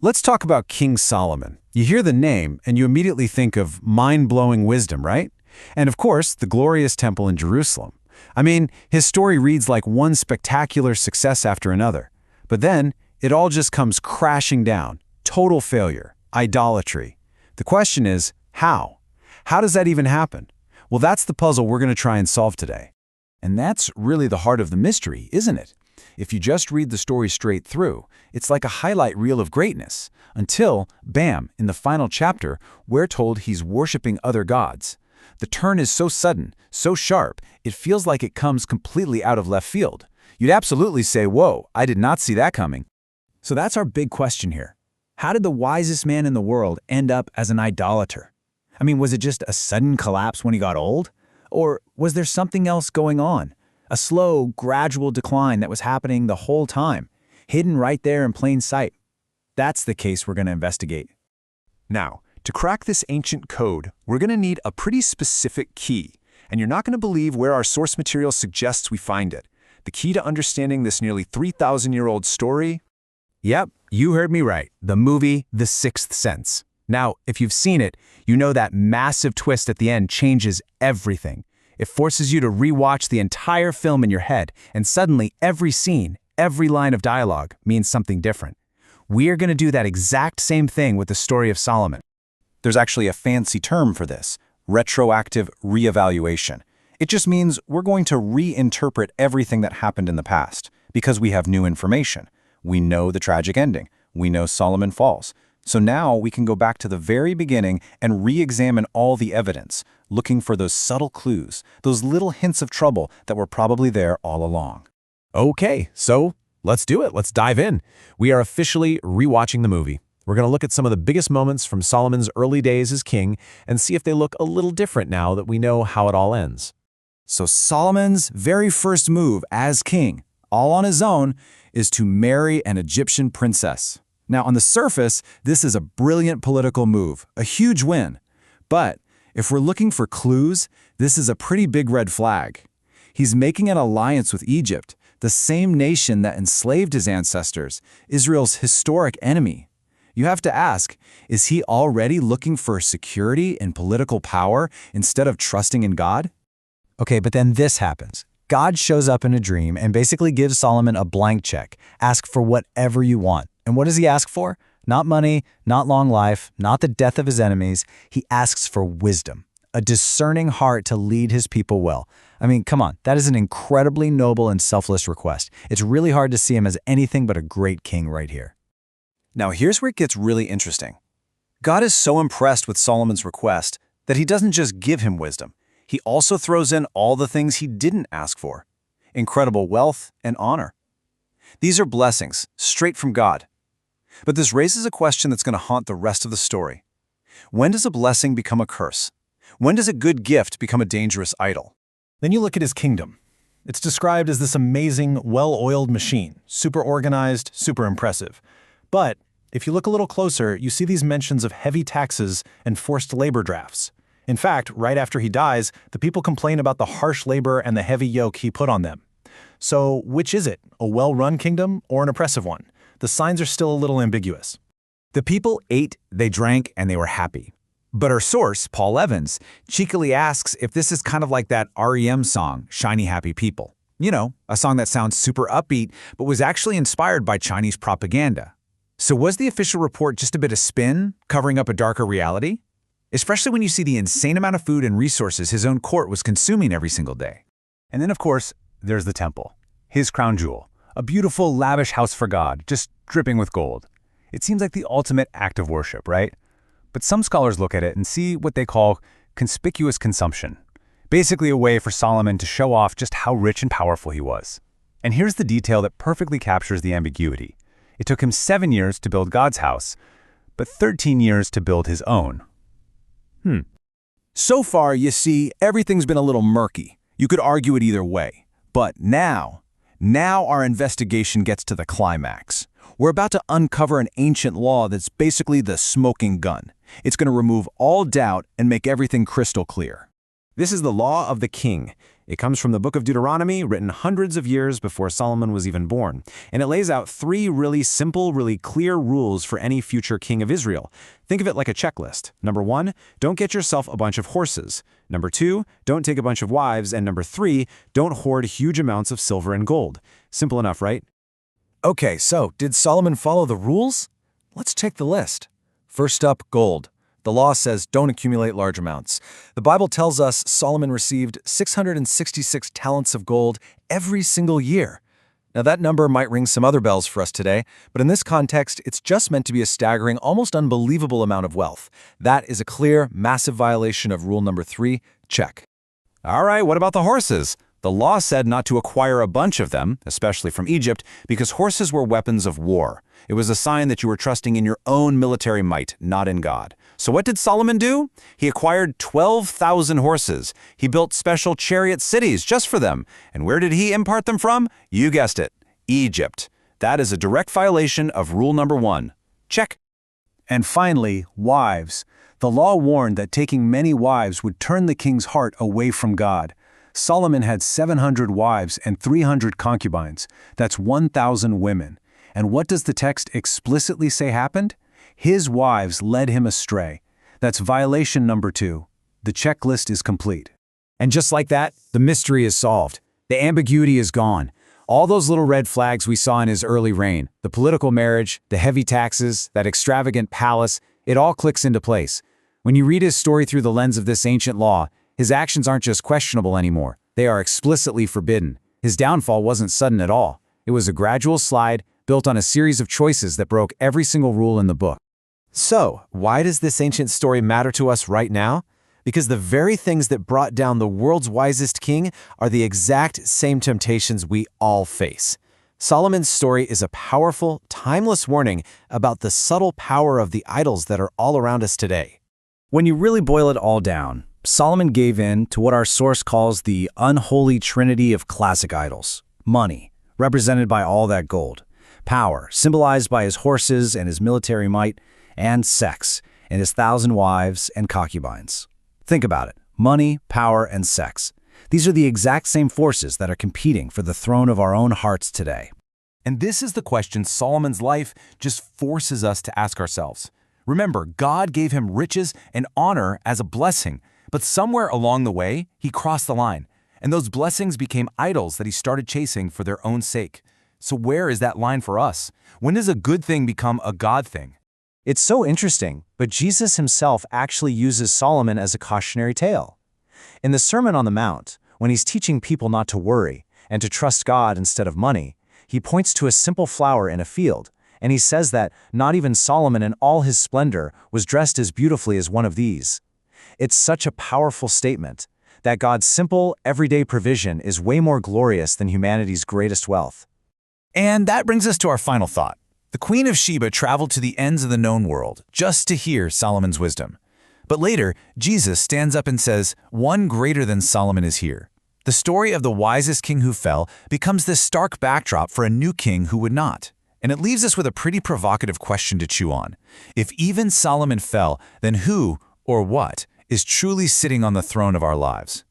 Let's talk about King Solomon. You hear the name, and you immediately think of mind-blowing wisdom, right? And of course, the glorious temple in Jerusalem. I mean, his story reads like one spectacular success after another. But then, it all just comes crashing down. Total failure. Idolatry. The question is, how? How does that even happen? Well, that's the puzzle we're going to try and solve today. And that's really the heart of the mystery, isn't it? If you just read the story straight through, it's like a highlight reel of greatness. Until, bam, in the final chapter, we're told he's worshiping other gods. The turn is so sudden, so sharp, it feels like it comes completely out of left field. You'd absolutely say, whoa, I did not see that coming. So that's our big question here. How did the wisest man in the world end up as an idolater? I mean, was it just a sudden collapse when he got old? Or was there something else going on? A slow, gradual decline that was happening the whole time, hidden right there in plain sight. That's the case we're going to investigate. Now, to crack this ancient code, we're going to need a pretty specific key, and you're not going to believe where our source material suggests we find it. The key to understanding this nearly 3,000-year-old story? Yep, you heard me right. The movie The Sixth Sense. Now, if you've seen it, you know that massive twist at the end changes everything. It forces you to rewatch the entire film in your head, and suddenly every scene, every line of dialogue means something different. We're going to do that exact same thing with the story of Solomon. There's actually a fancy term for this, retroactive reevaluation. It just means we're going to reinterpret everything that happened in the past, because we have new information. We know the tragic ending. We know Solomon falls. So now we can go back to the very beginning and re-examine all the evidence, looking for those subtle clues, those little hints of trouble that were probably there all along. Okay, so let's do it. Let's dive in. We are officially rewatching the movie. We're going to look at some of the biggest moments from Solomon's early days as king and see if they look a little different now that we know how it all ends. So Solomon's very first move as king, all on his own, is to marry an Egyptian princess. Now, on the surface, this is a brilliant political move, a huge win. But if we're looking for clues, this is a pretty big red flag. He's making an alliance with Egypt, the same nation that enslaved his ancestors, Israel's historic enemy. You have to ask, is he already looking for security and political power instead of trusting in God? Okay, but then this happens. God shows up in a dream and basically gives Solomon a blank check. Ask for whatever you want. And what does he ask for? Not money, not long life, not the death of his enemies. He asks for wisdom, a discerning heart to lead his people well. I mean, come on, that is an incredibly noble and selfless request. It's really hard to see him as anything but a great king right here. Now here's where it gets really interesting. God is so impressed with Solomon's request that he doesn't just give him wisdom. He also throws in all the things he didn't ask for. Incredible wealth and honor. These are blessings, straight from God. But this raises a question that's going to haunt the rest of the story. When does a blessing become a curse? When does a good gift become a dangerous idol? Then you look at his kingdom. It's described as this amazing, well-oiled machine, super organized, super impressive. But if you look a little closer, you see these mentions of heavy taxes and forced labor drafts. In fact, right after he dies, the people complain about the harsh labor and the heavy yoke he put on them. So which is it, a well-run kingdom or an oppressive one? The signs are still a little ambiguous. The people ate, they drank, and they were happy. But our source, Paul Evans, cheekily asks if this is kind of like that REM song, Shiny Happy People. You know, a song that sounds super upbeat, but was actually inspired by Chinese propaganda. So was the official report just a bit of spin, covering up a darker reality? Especially when you see the insane amount of food and resources his own court was consuming every single day. And then, of course, there's the temple, his crown jewel, a beautiful, lavish house for God, just dripping with gold. It seems like the ultimate act of worship, right? But some scholars look at it and see what they call conspicuous consumption, basically a way for Solomon to show off just how rich and powerful he was. And here's the detail that perfectly captures the ambiguity. It took him 7 years to build God's house, but 13 years to build his own. So far, you see, everything's been a little murky. You could argue it either way. But now our investigation gets to the climax. We're about to uncover an ancient law that's basically the smoking gun. It's going to remove all doubt and make everything crystal clear. This is the law of the king. It comes from the book of Deuteronomy, written hundreds of years before Solomon was even born. And it lays out 3 really simple, really clear rules for any future king of Israel. Think of it like a checklist. Number 1, don't get yourself a bunch of horses. Number 2, don't take a bunch of wives. And number 3, don't hoard huge amounts of silver and gold. Simple enough, right? Okay, so did Solomon follow the rules? Let's check the list. First up, gold. The law says don't accumulate large amounts. The Bible tells us Solomon received 666 talents of gold every single year. Now that number might ring some other bells for us today, but in this context, it's just meant to be a staggering, almost unbelievable amount of wealth. That is a clear, massive violation of rule number 3. Check. All right, what about the horses? The law said not to acquire a bunch of them, especially from Egypt, because horses were weapons of war. It was a sign that you were trusting in your own military might, not in God. So what did Solomon do? He acquired 12,000 horses. He built special chariot cities just for them. And where did he impart them from? You guessed it, Egypt. That is a direct violation of rule number 1. Check. And finally, wives. The law warned that taking many wives would turn the king's heart away from God. Solomon had 700 wives and 300 concubines. That's 1,000 women. And what does the text explicitly say happened? His wives led him astray. That's violation number 2. The checklist is complete. And just like that, the mystery is solved. The ambiguity is gone. All those little red flags we saw in his early reign, the political marriage, the heavy taxes, that extravagant palace, it all clicks into place. When you read his story through the lens of this ancient law, his actions aren't just questionable anymore. They are explicitly forbidden. His downfall wasn't sudden at all. It was a gradual slide built on a series of choices that broke every single rule in the book. So, why does this ancient story matter to us right now? Because the very things that brought down the world's wisest king are the exact same temptations we all face. Solomon's story is a powerful, timeless warning about the subtle power of the idols that are all around us today. When you really boil it all down, Solomon gave in to what our source calls the unholy trinity of classic idols. Money, represented by all that gold. Power, symbolized by his horses and his military might. And sex, and his 1,000 wives and concubines. Think about it. Money, power, and sex. These are the exact same forces that are competing for the throne of our own hearts today. And this is the question Solomon's life just forces us to ask ourselves. Remember, God gave him riches and honor as a blessing, but somewhere along the way, he crossed the line, and those blessings became idols that he started chasing for their own sake. So where is that line for us? When does a good thing become a God thing? It's so interesting, but Jesus himself actually uses Solomon as a cautionary tale. In the Sermon on the Mount, when he's teaching people not to worry and to trust God instead of money, he points to a simple flower in a field, and he says that not even Solomon in all his splendor was dressed as beautifully as one of these. It's such a powerful statement that God's simple, everyday provision is way more glorious than humanity's greatest wealth. And that brings us to our final thought. The Queen of Sheba traveled to the ends of the known world just to hear Solomon's wisdom. But later, Jesus stands up and says, "One greater than Solomon is here." The story of the wisest king who fell becomes this stark backdrop for a new king who would not. And it leaves us with a pretty provocative question to chew on. If even Solomon fell, then who, or what, is truly sitting on the throne of our lives?